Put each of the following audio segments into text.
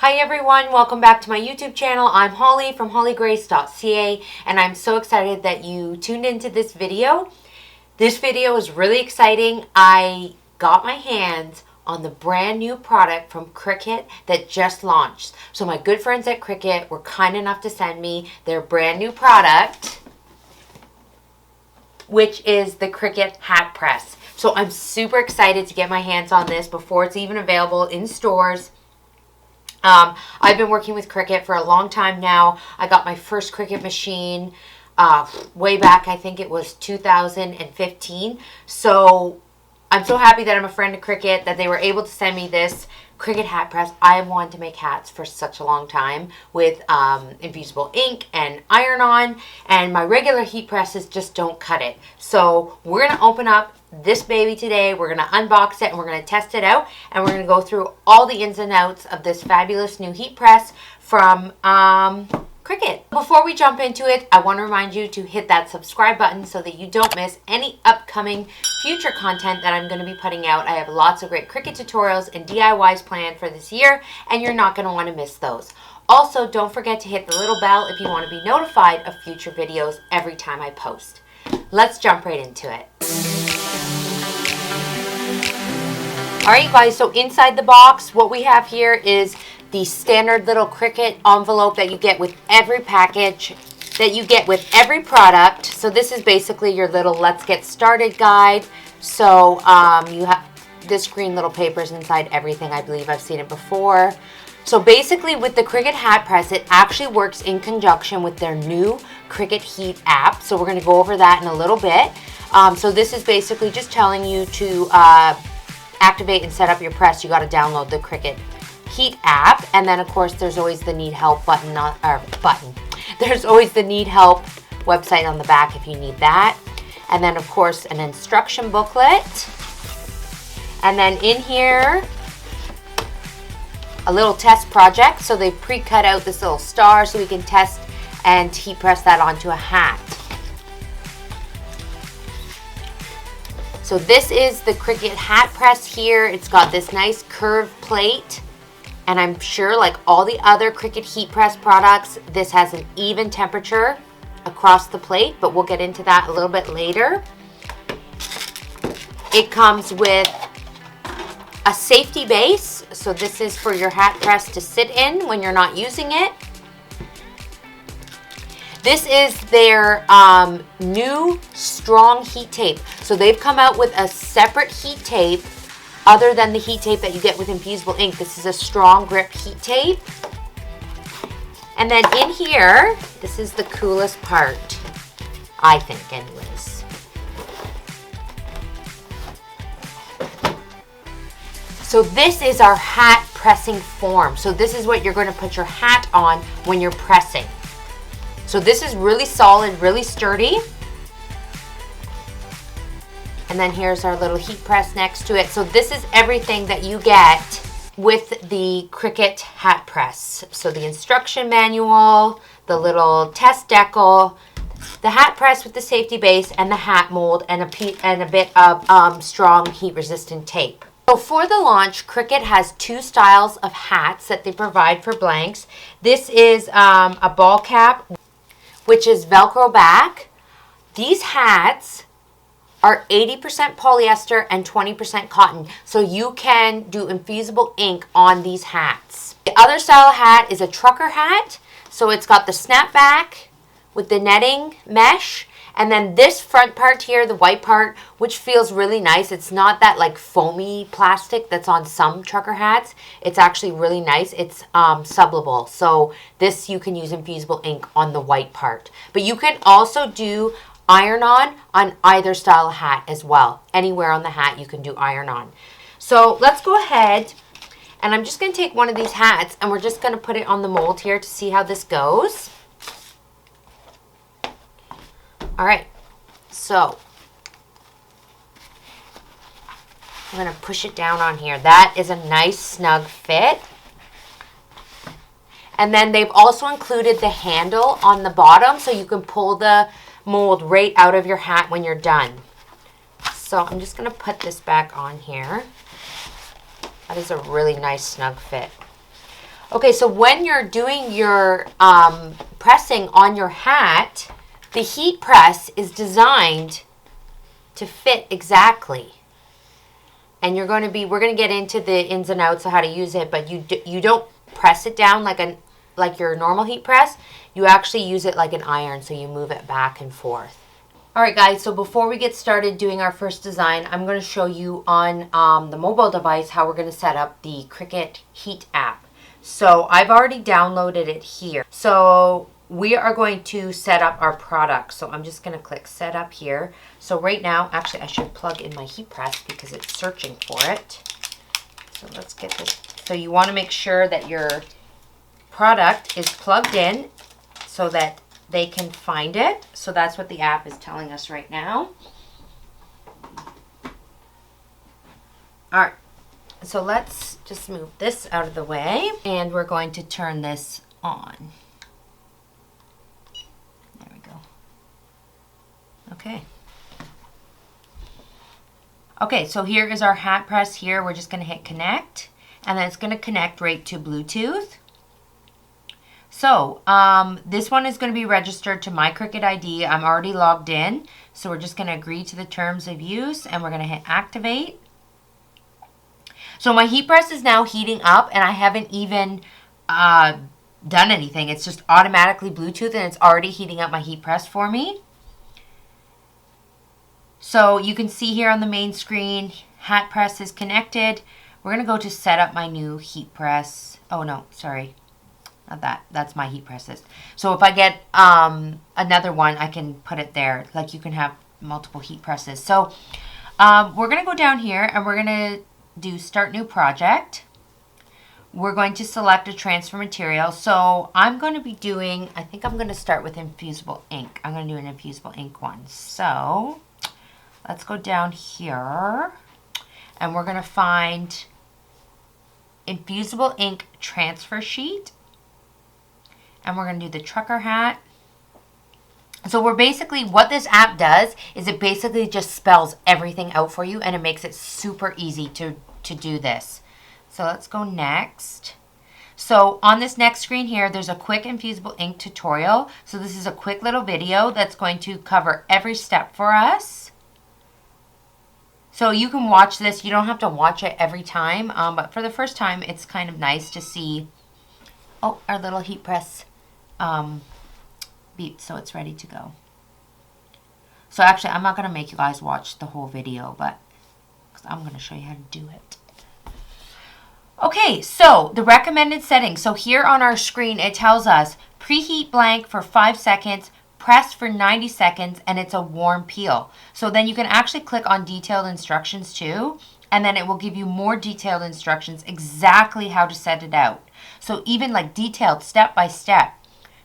Hi everyone, welcome back to my YouTube channel. I'm Holly from hollygrace.ca and I'm so excited that you tuned into this video. This video is really exciting. I got my hands on the brand new product from Cricut that just launched. So my good friends at Cricut were kind enough to send me their brand new product, which is the Cricut Hat Press. So I'm super excited to get my hands on this before it's even available in stores. I've been working with Cricut for a long time now. I got my first Cricut machine way back, I think it was 2015. So I'm so happy that I'm a friend of Cricut, that they were able to send me this Cricut Hat Press. I have wanted to make hats for such a long time with Infusible Ink and iron-on, and my regular heat presses just don't cut it. So we're going to open up this baby today. We're going to unbox it and we're going to test it out, and we're going to go through all the ins and outs of this fabulous new heat press from Cricut. Before we jump into it, I want to remind you to hit that subscribe button so that you don't miss any upcoming future content that I'm going to be putting out. I have lots of great Cricut tutorials and DIYs planned for this year, and you're not going to want to miss those. Also, don't forget to hit the little bell if you want to be notified of future videos every time I post. Let's jump right into it. Alright you guys, so inside the box, what we have here is the standard little Cricut envelope that you get with every package, that you get with every product. So this is basically your little let's get started guide. So you have this green little papers inside everything. I believe I've seen it before. So basically with the Cricut Hat Press, it actually works in conjunction with their new Cricut Heat App. So we're going to go over that in a little bit. So this is basically just telling you to activate and set up your press. You got to download the Cricut Heat App, and then of course there's always the need help button. There's always the need help website on the back if you need that, and then of course an instruction booklet, and then in here a little test project. So they pre-cut out this little star so we can test and heat press that onto a hat. So this is the Cricut Hat Press here. It's got this nice curved plate, and I'm sure like all the other Cricut Heat Press products, this has an even temperature across the plate, but we'll get into that a little bit later. It comes with a safety base. So this is for your hat press to sit in when you're not using it. This is their new strong heat tape. So they've come out with a separate heat tape other than the heat tape that you get with Infusible Ink. This is a strong grip heat tape. And then in here, this is the coolest part, I think anyways. So this is our hat pressing form. So this is what you're going to put your hat on when you're pressing. So this is really solid, really sturdy. And then here's our little heat press next to it. So this is everything that you get with the Cricut Hat Press. So the instruction manual, the little test decal, the hat press with the safety base, and the hat mold, and a bit of strong heat resistant tape. So for the launch, Cricut has two styles of hats that they provide for blanks. This is a ball cap, which is Velcro back. These hats are 80% polyester and 20% cotton. So you can do Infusible Ink on these hats. The other style of hat is a trucker hat. So it's got the snapback with the netting mesh. And then this front part here, the white part, which feels really nice. It's not that like foamy plastic that's on some trucker hats. It's actually really nice. It's sublable. So this you can use Infusible Ink on the white part. But you can also do iron-on either style of hat as well. Anywhere on the hat you can do iron-on. So let's go ahead, and I'm just going to take one of these hats and we're just going to put it on the mold here to see how this goes. Alright, so I'm going to push it down on here. That is a nice snug fit. And then they've also included the handle on the bottom so you can pull the mold right out of your hat when you're done. So I'm just going to put this back on here. That is a really nice snug fit. Okay, so when you're doing your pressing on your hat, the heat press is designed to fit exactly. And we're going to get into the ins and outs of how to use it, but you don't press it down like your normal heat press. You actually use it like an iron, so you move it back and forth. All right, guys, so before we get started doing our first design, I'm going to show you on the mobile device how we're going to set up the Cricut Heat App. So I've already downloaded it here. So we are going to set up our product. So I'm just going to click set up here. So right now, actually I should plug in my heat press because it's searching for it. So let's get this. So you want to make sure that your product is plugged in so that they can find it. So that's what the app is telling us right now. All right. So let's just move this out of the way and we're going to turn this on. There we go. Okay. Okay, so here is our hat press here. We're just going to hit connect and then it's going to connect right to Bluetooth. So this one is going to be registered to my Cricut ID. I'm already logged in. So we're just going to agree to the terms of use and we're going to hit activate. So my heat press is now heating up and I haven't even done anything. It's just automatically Bluetooth and it's already heating up my heat press for me. So you can see here on the main screen, hat press is connected. We're going to go to set up my new heat press. Oh no, sorry. Not that. That's my heat presses. So if I get another one, I can put it there. Like you can have multiple heat presses. So we're going to go down here and we're going to do start new project. We're going to select a transfer material. So I'm going to be doing, I think I'm going to start with Infusible Ink. I'm going to do an Infusible Ink one. So let's go down here and we're going to find Infusible Ink transfer sheet. And we're going to do the trucker hat. So we're basically, what this app does is it basically just spells everything out for you and it makes it super easy to do this. So let's go next. So on this next screen here, there's a quick Infusible Ink tutorial. So this is a quick little video that's going to cover every step for us. So you can watch this. You don't have to watch it every time, but for the first time, it's kind of nice to see, oh, our little heat press beep, so it's ready to go. So actually, I'm not going to make you guys watch the whole video, but because I'm going to show you how to do it. Okay, so the recommended settings. So here on our screen, it tells us preheat blank for 5 seconds, press for 90 seconds, and it's a warm peel. So then you can actually click on detailed instructions too, and then it will give you more detailed instructions exactly how to set it out. So even like detailed step by step.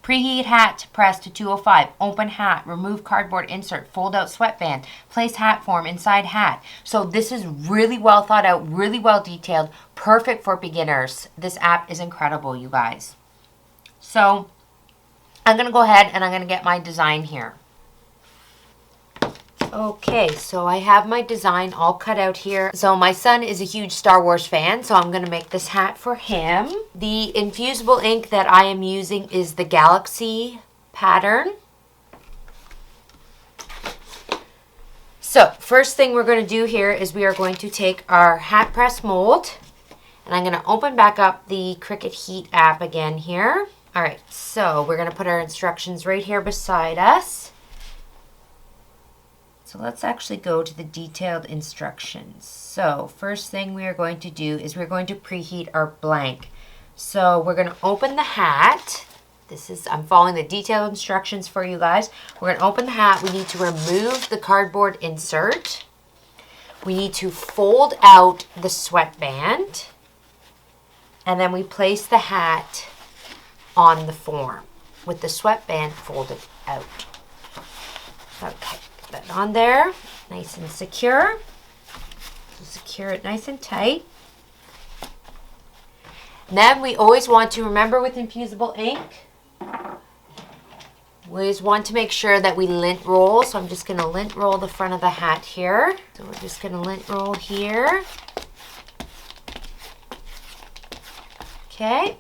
Preheat hat press to 205, open hat, remove cardboard insert, fold out sweatband, place hat form inside hat. So this is really well thought out, really well detailed, perfect for beginners. This app is incredible, you guys. So I'm going to go ahead and I'm going to get my design here. Okay, so I have my design all cut out here. So my son is a huge Star Wars fan, so I'm going to make this hat for him. The Infusible Ink that I am using is the Galaxy pattern. So first thing we're going to do here is we are going to take our hat press mold, and I'm going to open back up the Cricut Heat app again here. All right, so we're going to put our instructions right here beside us. So let's actually go to the detailed instructions. So first thing we are going to do is we're going to preheat our blank. So we're going to open the hat. I'm following the detailed instructions for you guys. We're going to open the hat. We need to remove the cardboard insert. We need to fold out the sweatband. And then we place the hat on the form with the sweatband folded out. Okay. That on there, nice and secure. So secure it nice and tight. And then we always want to remember with Infusible Ink, we always want to make sure that we lint roll. So I'm just going to lint roll the front of the hat here. So we're just going to lint roll here. Okay.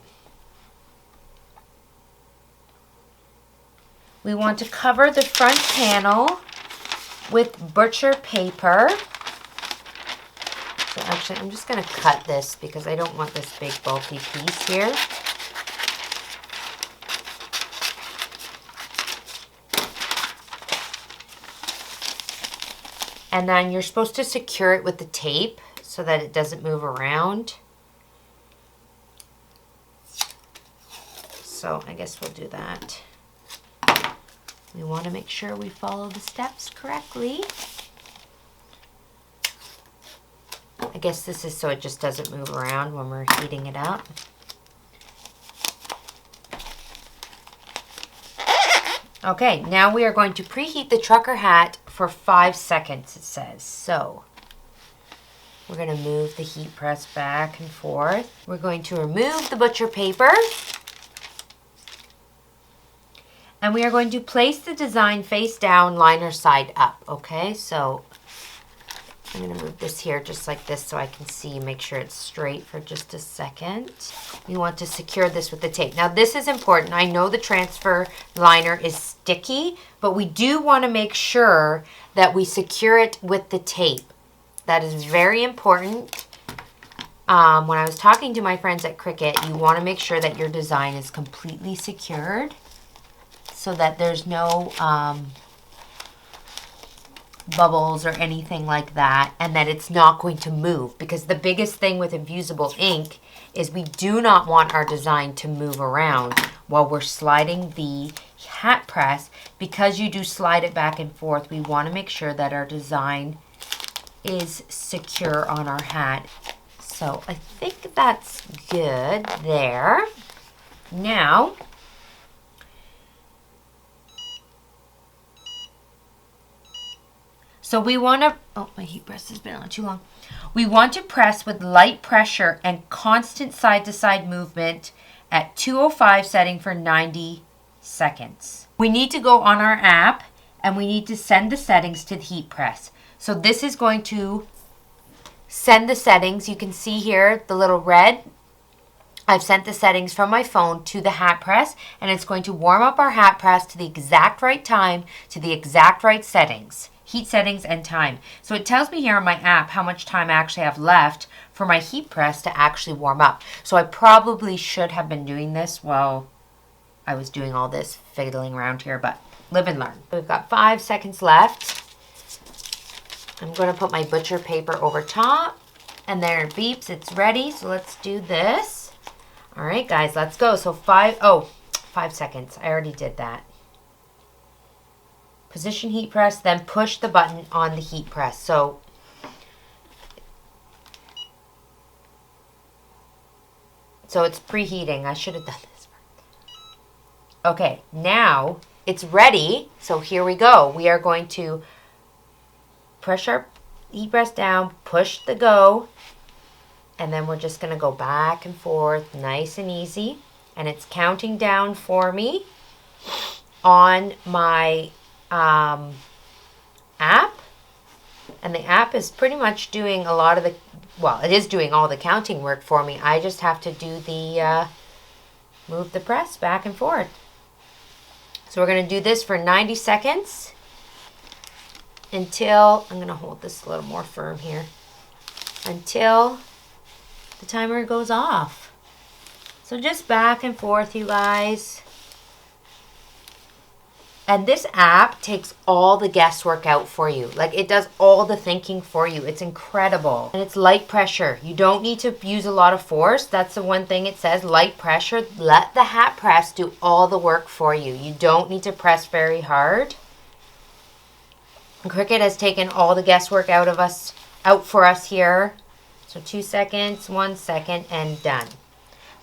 we want to cover the front panel with butcher paper. So actually, I'm just going to cut this because I don't want this big bulky piece here. And then you're supposed to secure it with the tape so that it doesn't move around. So I guess we'll do that. We want to make sure we follow the steps correctly. I guess this is so it just doesn't move around when we're heating it up. Okay, now we are going to preheat the trucker hat for 5 seconds, it says. So we're going to move the heat press back and forth. We're going to remove the butcher paper. And we are going to place the design face down, liner side up, okay? So I'm going to move this here just like this so I can see, make sure it's straight for just a second. We want to secure this with the tape. Now this is important. I know the transfer liner is sticky, but we do want to make sure that we secure it with the tape. That is very important. When I was talking to my friends at Cricut, you want to make sure that your design is completely secured so that there's no bubbles or anything like that, and that it's not going to move, because the biggest thing with Infusible ink is we do not want our design to move around while we're sliding the hat press. Because you do slide it back and forth, we want to make sure that our design is secure on our hat. So I think that's good there. Now so we want to, oh, my heat press has been on too long. We want to press with light pressure and constant side-to-side movement at 205 setting for 90 seconds. We need to go on our app and we need to send the settings to the heat press. So this is going to send the settings. You can see here the little red. I've sent the settings from my phone to the hat press, and it's going to warm up our hat press to the exact right time, to the exact right settings. Heat settings and time. So it tells me here on my app how much time I actually have left for my heat press to actually warm up. So I probably should have been doing this while I was doing all this fiddling around here, but live and learn. We've got 5 seconds left. I'm going to put my butcher paper over top, and there it beeps. It's ready. So let's do this. All right, guys, let's go. So 5 seconds. I already did that. Position heat press, then push the button on the heat press. So it's preheating. I should have done this. Okay, now it's ready. So here we go. We are going to press our heat press down, push the go, and then we're just going to go back and forth, nice and easy. And it's counting down for me on my app, and the app is pretty much doing a lot of the, well, it is doing all the counting work for me. I just have to do the move the press back and forth. So we're going to do this for 90 seconds until, I'm going to hold this a little more firm here, until the timer goes off. So just back and forth, you guys. And this app takes all the guesswork out for you. Like, it does all the thinking for you. It's incredible. And it's light pressure. You don't need to use a lot of force. That's the one thing it says, light pressure. Let the hat press do all the work for you. You don't need to press very hard. Cricut has taken all the guesswork out for us here. So 2 seconds, 1 second, and done.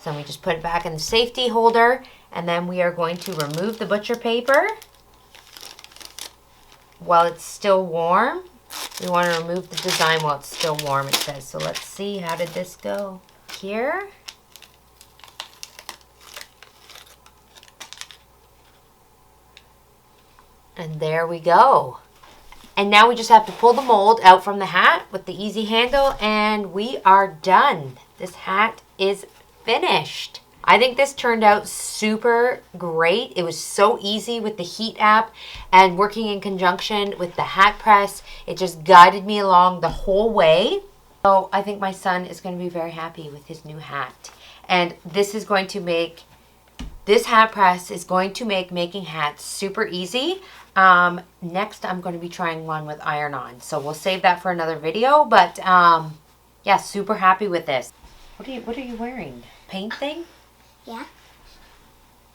So we just put it back in the safety holder, and then we are going to remove the butcher paper while it's still warm. We want to remove the design while it's still warm, it says. So let's see, how did this go? Here. And there we go. And now we just have to pull the mold out from the hat with the easy handle, and we are done. This hat is finished. I think this turned out super great. It was so easy with the Heat app and working in conjunction with the hat press. It just guided me along the whole way. So I think my son is going to be very happy with his new hat. And this is going to make, this hat press is going to make making hats super easy. Next, I'm going to be trying one with iron-on. So we'll save that for another video. But yeah, super happy with this. What are you wearing? Paint thing? Yeah.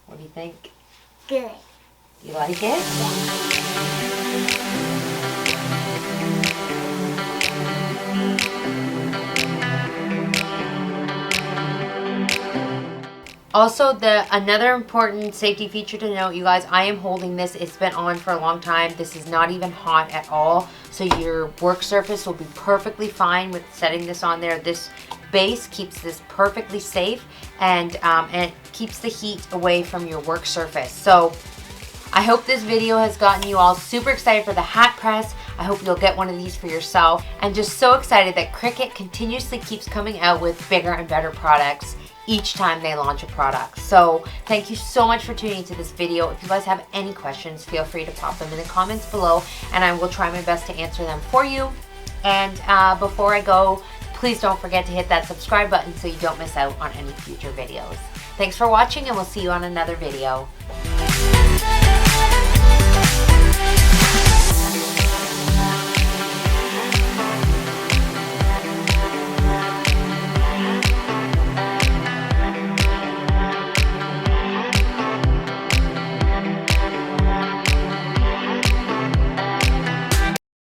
What do you think? Good. You like it? Yeah. Also, another important safety feature to note, you guys, I am holding this. It's been on for a long time. This is not even hot at all. So your work surface will be perfectly fine with setting this on there. This base keeps this perfectly safe and it keeps the heat away from your work surface. So I hope this video has gotten you all super excited for the hat press. I hope you'll get one of these for yourself. And just so excited that Cricut continuously keeps coming out with bigger and better products each time they launch a product. So thank you so much for tuning into this video. If you guys have any questions, feel free to pop them in the comments below and I will try my best to answer them for you. And before I go, please don't forget to hit that subscribe button so you don't miss out on any future videos. Thanks for watching and we'll see you on another video.